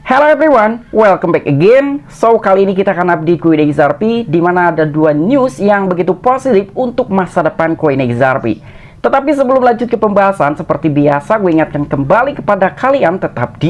Hello everyone, welcome back again. So, kali ini kita akan update koin XRP, di mana ada dua news yang begitu positif untuk masa depan koin XRP. Tetapi sebelum lanjut ke pembahasan, seperti biasa gue ingatkan kembali kepada kalian tetap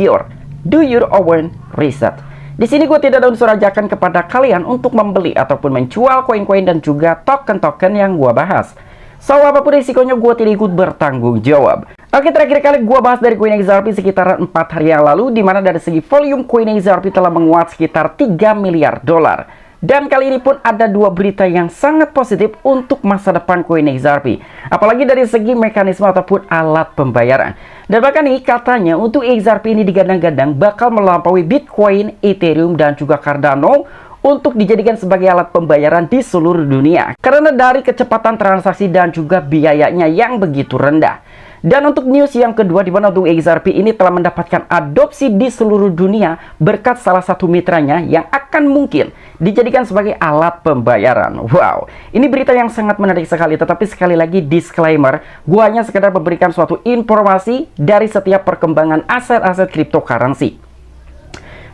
do your own research. Di sini gue tidak ada unsur ajakan kepada kalian untuk membeli ataupun menjual koin-koin dan juga token-token yang gue bahas. So, apapun risikonya gue tidak ikut bertanggung jawab. Oke, terakhir kali gue bahas dari koin XRP sekitar 4 hari yang lalu, di mana dari segi volume koin XRP telah menguat sekitar 3 miliar dolar. Dan kali ini pun ada dua berita yang sangat positif untuk masa depan koin XRP. Apalagi dari segi mekanisme ataupun alat pembayaran. Dan bahkan nih katanya untuk XRP ini digadang-gadang bakal melampaui Bitcoin, Ethereum, dan juga Cardano untuk dijadikan sebagai alat pembayaran di seluruh dunia. Karena dari kecepatan transaksi dan juga biayanya yang begitu rendah. Dan untuk news yang kedua, di mana untuk XRP ini telah mendapatkan adopsi di seluruh dunia berkat salah satu mitranya yang akan mungkin dijadikan sebagai alat pembayaran. Wow, ini berita yang sangat menarik sekali. Tetapi sekali lagi disclaimer, gua hanya sekedar memberikan suatu informasi dari setiap perkembangan aset-aset cryptocurrency.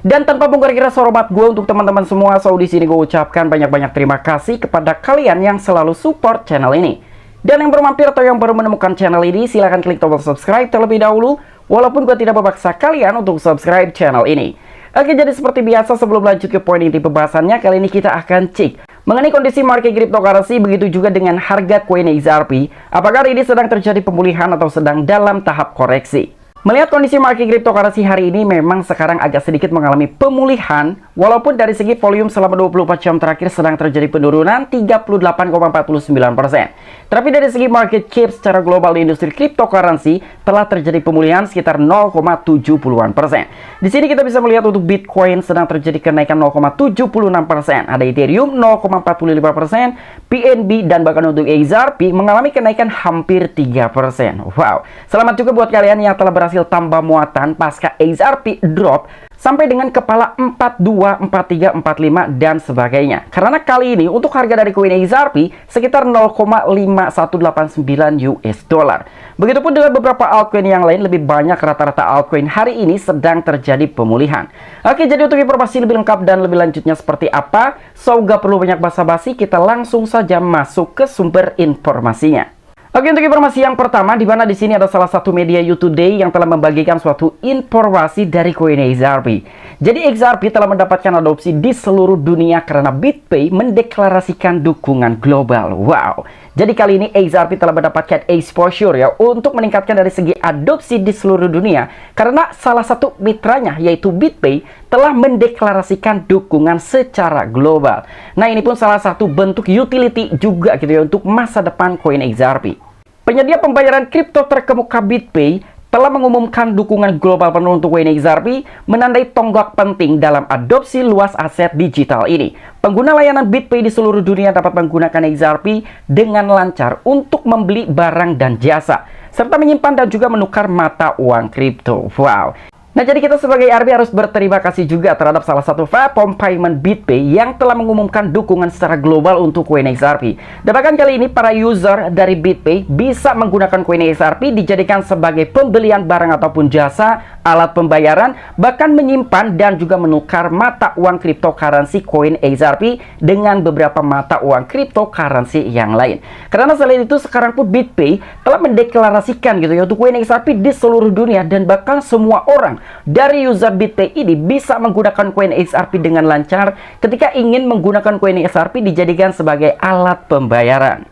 Dan tanpa mengkira-kira hormat gue untuk teman-teman semua, so di sini gue ucapkan banyak-banyak terima kasih kepada kalian yang selalu support channel ini. Dan yang baru mampir atau yang baru menemukan channel ini, silahkan klik tombol subscribe terlebih dahulu, walaupun gue tidak memaksa kalian untuk subscribe channel ini. Oke, jadi seperti biasa sebelum lanjut ke poin inti pembahasannya, kali ini kita akan cek mengenai kondisi market cryptocurrency, begitu juga dengan harga koin XRP. Apakah ini sedang terjadi pemulihan atau sedang dalam tahap koreksi? Melihat kondisi market cryptocurrency hari ini memang sekarang agak sedikit mengalami pemulihan, walaupun dari segi volume selama 24 jam terakhir sedang terjadi penurunan 38,49%. Tapi dari segi market cap secara global di industri cryptocurrency telah terjadi pemulihan sekitar 0,70-an%. Di sini kita bisa melihat untuk Bitcoin sedang terjadi kenaikan 0,76%, ada Ethereum 0,45%, PNB dan bahkan untuk XRP mengalami kenaikan hampir 3%. Wow, selamat juga buat kalian yang telah berhasil tambah muatan pasca XRP drop sampai dengan kepala 42, 43, 45 dan sebagainya. Karena kali ini untuk harga dari koin XRP sekitar 0,5189 US dollar. Begitupun dengan beberapa altcoin yang lain, lebih banyak rata-rata altcoin hari ini sedang terjadi pemulihan. Oke, jadi untuk informasi lebih lengkap dan lebih lanjutnya seperti apa, so gak perlu banyak basa-basi, kita langsung saja masuk ke sumber informasinya. Oke, untuk informasi yang pertama, di mana di sini ada salah satu media You Today yang telah membagikan suatu informasi dari koin XRP. Jadi XRP telah mendapatkan adopsi di seluruh dunia karena BitPay mendeklarasikan dukungan global. Wow. Jadi kali ini XRP telah mendapatkan exposure ya untuk meningkatkan dari segi adopsi di seluruh dunia karena salah satu mitranya yaitu BitPay telah mendeklarasikan dukungan secara global. Nah, ini pun salah satu bentuk utility juga gitu ya untuk masa depan koin XRP. Penyedia pembayaran kripto terkemuka BitPay telah mengumumkan dukungan global penuh untuk koin XRP, menandai tonggak penting dalam adopsi luas aset digital ini. Pengguna layanan BitPay di seluruh dunia dapat menggunakan XRP dengan lancar untuk membeli barang dan jasa, serta menyimpan dan juga menukar mata uang kripto. Wow. Nah, jadi kita sebagai RB harus berterima kasih juga terhadap salah satu platform payment BitPay yang telah mengumumkan dukungan secara global untuk koin XRP. Dan bahkan kali ini para user dari BitPay bisa menggunakan koin XRP dijadikan sebagai pembelian barang ataupun jasa, alat pembayaran, bahkan menyimpan dan juga menukar mata uang cryptocurrency koin XRP dengan beberapa mata uang cryptocurrency yang lain. Karena selain itu sekarang pun BitPay telah mendeklarasikan gitu ya untuk koin XRP di seluruh dunia, dan bahkan semua orang dari user BitPay ini bisa menggunakan koin XRP dengan lancar ketika ingin menggunakan koin XRP dijadikan sebagai alat pembayaran.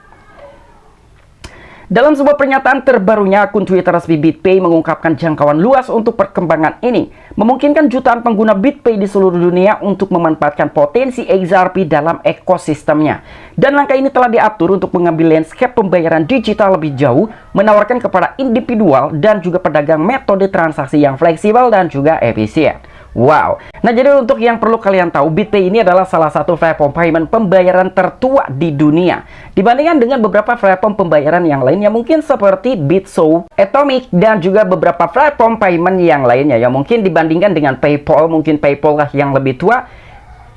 Dalam sebuah pernyataan terbarunya, akun Twitter resmi BitPay mengungkapkan jangkauan luas untuk perkembangan ini, memungkinkan jutaan pengguna BitPay di seluruh dunia untuk memanfaatkan potensi XRP dalam ekosistemnya. Dan langkah ini telah diatur untuk mengambil landscape pembayaran digital lebih jauh, menawarkan kepada individual dan juga pedagang metode transaksi yang fleksibel dan juga efisien. Wow. Nah, jadi untuk yang perlu kalian tahu, BitPay ini adalah salah satu platform payment pembayaran tertua di dunia. Dibandingkan dengan beberapa platform pembayaran yang lainnya mungkin seperti Bitso, Atomic, dan juga beberapa platform payment yang lainnya yang mungkin dibandingkan dengan PayPal, mungkin PayPal lah yang lebih tua.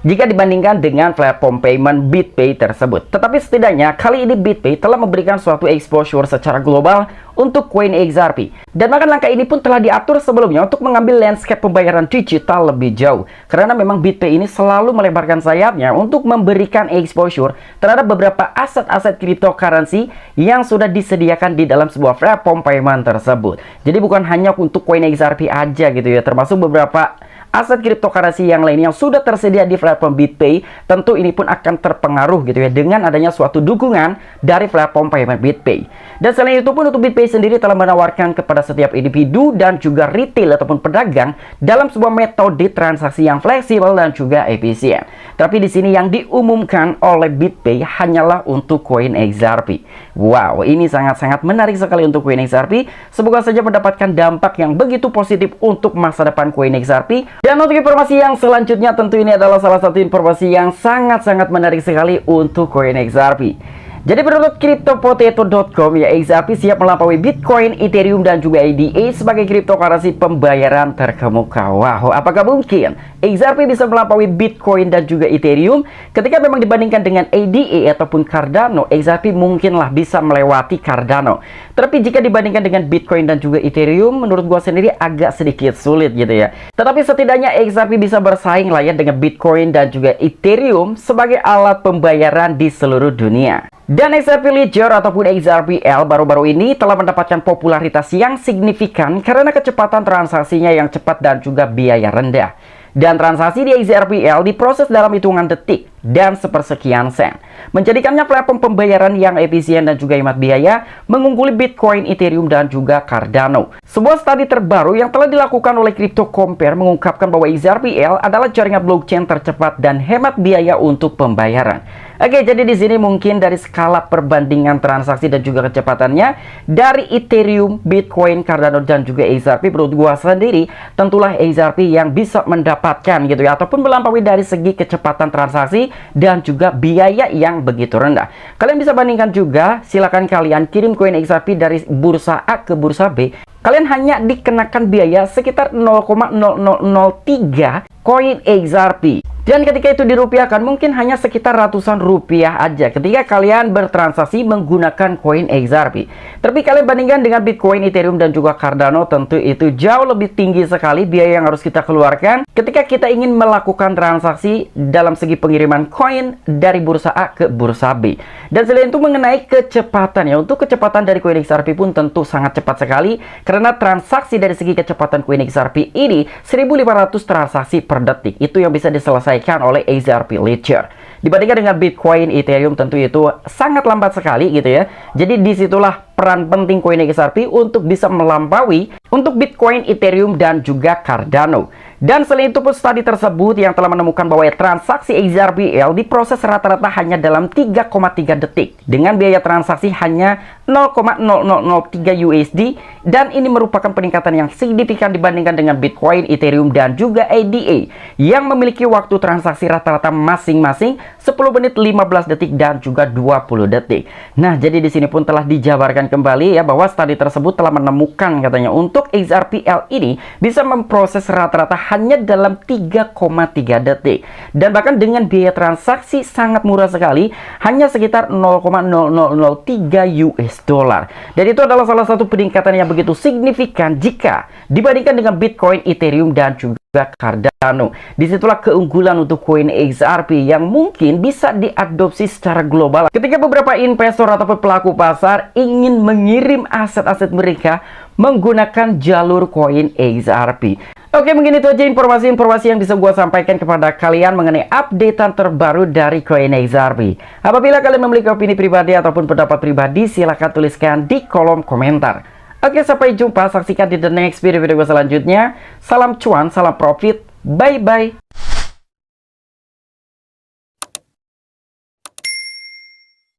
jika dibandingkan dengan platform payment BitPay tersebut. Tetapi setidaknya kali ini BitPay telah memberikan suatu exposure secara global untuk koin XRP. Dan bahkan langkah ini pun telah diatur sebelumnya untuk mengambil landscape pembayaran digital lebih jauh. Karena memang BitPay ini selalu melebarkan sayapnya untuk memberikan exposure terhadap beberapa aset-aset cryptocurrency yang sudah disediakan di dalam sebuah platform payment tersebut. Jadi bukan hanya untuk koin XRP aja gitu ya, termasuk beberapa aset cryptocurrency yang lain yang sudah tersedia di platform BitPay. Tentu ini pun akan terpengaruh gitu ya dengan adanya suatu dukungan dari platform payment BitPay. Dan selain itu pun untuk BitPay sendiri telah menawarkan kepada setiap individu dan juga retail ataupun pedagang dalam sebuah metode transaksi yang fleksibel dan juga efisien. Tapi di sini yang diumumkan oleh BitPay hanyalah untuk koin XRP. Wow, ini sangat-sangat menarik sekali untuk koin XRP. Semoga saja mendapatkan dampak yang begitu positif untuk masa depan koin XRP. Dan untuk informasi yang selanjutnya, tentu ini adalah salah satu informasi yang sangat-sangat menarik sekali untuk koin XRP. Jadi menurut CryptoPotato.com ya, XRP siap melampaui Bitcoin, Ethereum, dan juga ADA sebagai cryptocurrency pembayaran terkemuka. Wow, apakah mungkin XRP bisa melampaui Bitcoin dan juga Ethereum? Ketika memang dibandingkan dengan ADA ataupun Cardano, XRP mungkinlah bisa melewati Cardano. Tapi jika dibandingkan dengan Bitcoin dan juga Ethereum, menurut gua sendiri agak sedikit sulit gitu ya. Tetapi setidaknya XRP bisa bersaing lah ya dengan Bitcoin dan juga Ethereum sebagai alat pembayaran di seluruh dunia. Dan XRP Ledger ataupun XRPL baru-baru ini telah mendapatkan popularitas yang signifikan karena kecepatan transaksinya yang cepat dan juga biaya rendah. Dan transaksi di XRPL diproses dalam hitungan detik dan sepersekian sen, menjadikannya platform pembayaran yang efisien dan juga hemat biaya, mengungguli Bitcoin, Ethereum, dan juga Cardano. Sebuah studi terbaru yang telah dilakukan oleh CryptoCompare mengungkapkan bahwa XRPL adalah jaringan blockchain tercepat dan hemat biaya untuk pembayaran. Oke, jadi di sini mungkin dari skala perbandingan transaksi dan juga kecepatannya dari Ethereum, Bitcoin, Cardano, dan juga XRP, menurut gua sendiri tentulah XRP yang bisa mendapatkan gitu ya, ataupun melampaui dari segi kecepatan transaksi dan juga biaya yang begitu rendah. Kalian bisa bandingkan juga, silakan kalian kirim koin XRP dari bursa A ke bursa B. Kalian hanya dikenakan biaya sekitar 0,0003 koin XRP. Dan ketika itu dirupiahkan mungkin hanya sekitar ratusan rupiah aja ketika kalian bertransaksi menggunakan koin XRP. Tapi kalian bandingkan dengan Bitcoin, Ethereum, dan juga Cardano, tentu itu jauh lebih tinggi sekali biaya yang harus kita keluarkan ketika kita ingin melakukan transaksi dalam segi pengiriman koin dari bursa A ke bursa B. Dan selain itu mengenai kecepatan ya, untuk kecepatan dari koin XRP pun tentu sangat cepat sekali karena transaksi dari segi kecepatan koin XRP ini 1500 transaksi per detik. Itu yang bisa diselesaikan oleh XRP Ledger. Dibandingkan dengan Bitcoin, Ethereum, tentu itu sangat lambat sekali gitu ya. Jadi disitulah peran penting koin XRP untuk bisa melampaui untuk Bitcoin, Ethereum, dan juga Cardano. Dan selain itu pun studi tersebut yang telah menemukan bahwa transaksi XRPL diproses rata-rata hanya dalam 3,3 detik dengan biaya transaksi hanya 0,0003 USD, dan ini merupakan peningkatan yang signifikan dibandingkan dengan Bitcoin, Ethereum, dan juga ADA yang memiliki waktu transaksi rata-rata masing-masing 10 menit, 15 detik, dan juga 20 detik. Nah, jadi di sini pun telah dijabarkan kembali ya bahwa studi tersebut telah menemukan katanya untuk XRPL ini bisa memproses rata-rata hanya dalam 3,3 detik, dan bahkan dengan biaya transaksi sangat murah sekali, hanya sekitar 0,0003 US dollar. Dan itu adalah salah satu peningkatan yang begitu signifikan jika dibandingkan dengan Bitcoin, Ethereum, dan juga Cardano. Disitulah keunggulan untuk koin XRP yang mungkin bisa diadopsi secara global ketika beberapa investor ataupun pelaku pasar ingin mengirim aset-aset mereka menggunakan jalur koin XRP. Oke, mungkin itu aja informasi-informasi yang bisa gue sampaikan kepada kalian mengenai updatean terbaru dari koin XRP. Apabila kalian memiliki opini pribadi ataupun pendapat pribadi, silahkan tuliskan di kolom komentar. Oke, sampai jumpa. Saksikan di the next video gue selanjutnya. Salam cuan, salam profit. Bye-bye.